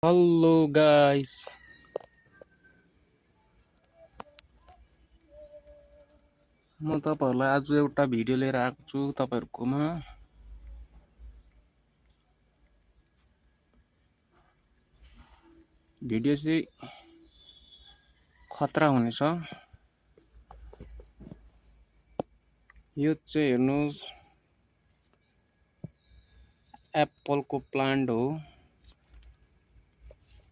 Hello guys, म तपाईहरुलाई आज एउटा भिडियो लिएर आएको छु तपाईहरुकोमा। भिडियो चाहिँ खतरा हुनेछ। यो चाहिँ हेर्नुस्, एप्पल को प्लान्ट हो।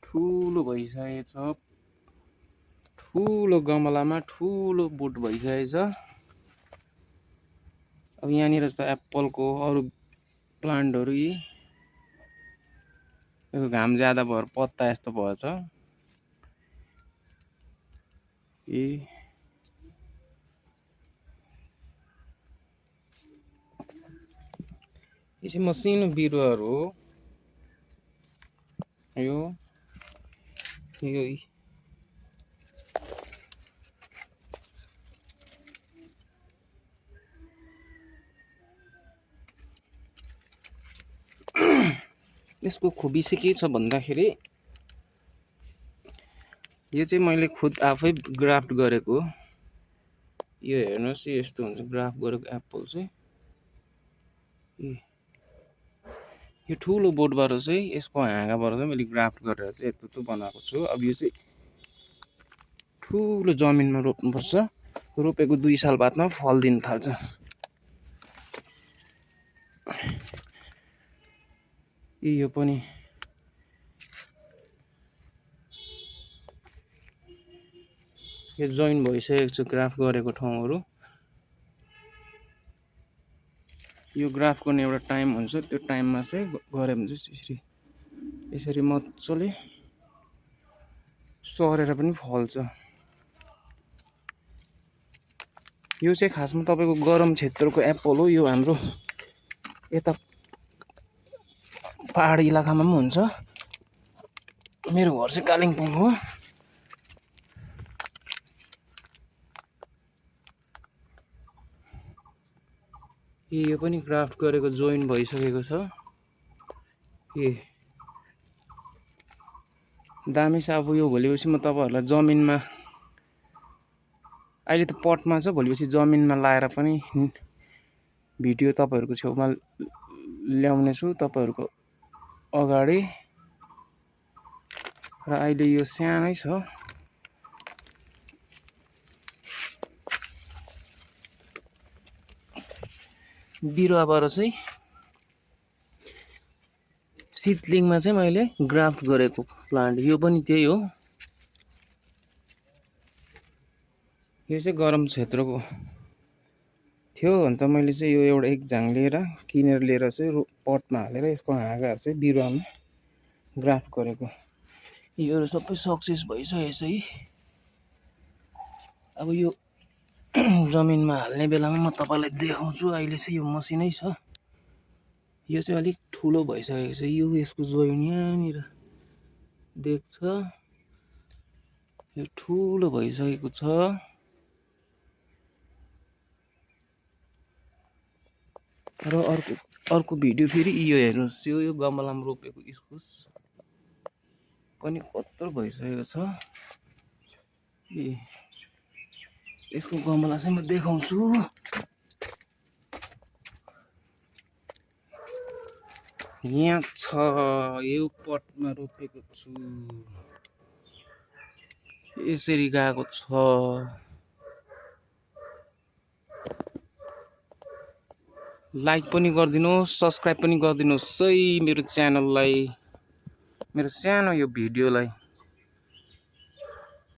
ठुलो भइसकेको छ, ठुलो गमलामा ठुलो बोट भइसकेको छ। अब यहाँनिर छ एप्पल को अरु प्लान्टहरु। यो घाम ज्यादा भएर पत्ता यस्तो भएछ। यो चाहिँ मसिनो बिरुवाहरु हो। यो यसको खुबी चाहिँ के छ भन्दाखेरि, यो चाहिँ मैले खुद आफै ग्राफ्ट गरेको। यो हेर्नुस्, यस्तो हुन्छ ग्राफ्ट गरेको एप्पल चाहिँ। यो ठुलो बोटबाट चाहिँ यसको हाँगाबाट चाहिँ मैले ग्राफ्ट गरेर चाहिँ यत्रो बनाएको छु। अब यो चाहिँ ठुलो जमिनमा रोप्नुपर्छ। रोपेको 2 साल बादमा फल दिन थाल्छ। यो पनि यो जोइन भइसकेको छ ग्राफ्ट गरेको ठाउँहरु। यो ग्राफ्ट गर्ने एउटा टाइम हुन्छ, त्यो टाइममा चाहिँ गरे भने चाहिँ यसरी मज्जाले सरेर पनि फल्छ। यो चाहिँ खासमा तपाईको गरम क्षेत्रको एप्पल हो। यो हाम्रो यता पहाडी इलाकामा पनि हुन्छ। मेरो घर चाहिँ कालिम्पोङ हो। यो पनि ग्राफ्ट गरेको जोइन भइसकेको छ। दामी छ। अब यो भोलिपछि म तपाईहरुलाई जमिनमा, अहिले त पटमा छ, भोलिपछि जमिनमा लाएर पनि भिडियो तपाईहरुको छेउमा ल्याउने छु तपाईहरुको अगाडि। र अहिले यो सानै छ। बिरुवाबाट चाहिँ सिडलिङमा चाहिँ मैले ग्राफ्ट गरेको प्लान्ट। यो पनि त्यही हो। यो चाहिँ गरम क्षेत्रको थियो अन्त मैले चाहिँ यो एउटा एक झाङ लिएर किनेर लिएर चाहिँ पटमा हालेर यसको हाँगाहरु चाहिँ बिरुवामा ग्राफ्ट गरेको। यो सबै सक्सेस भइसकेछ है। अब यो जमिनमा हाल्ने बेलामा म तपाईलाई देखाउँछु। अहिले चाहिँ यो मसिनै छ। यो चाहिँ अलिक ठुलो भइसकेको छ। यो यसको जोइन यहाँनिर देख्छ। यो ठुलो भइसकेको छ। र अर्को भिडियो फेरि यो हेर्नुस्, यो गमलामा रोपेको इस्कुस पनि कत्रो भइसकेको छ। यसको गमला चाहिँ म देखाउँछु। यहाँ छ, यो पटमा रोपेको छु। यसरी गएको छ। लाइक पनि गरिदिनुस्, सब्स्क्राइब पनि गरिदिनुस् है मेरो च्यानललाई, मेरो सानो यो भिडियोलाई।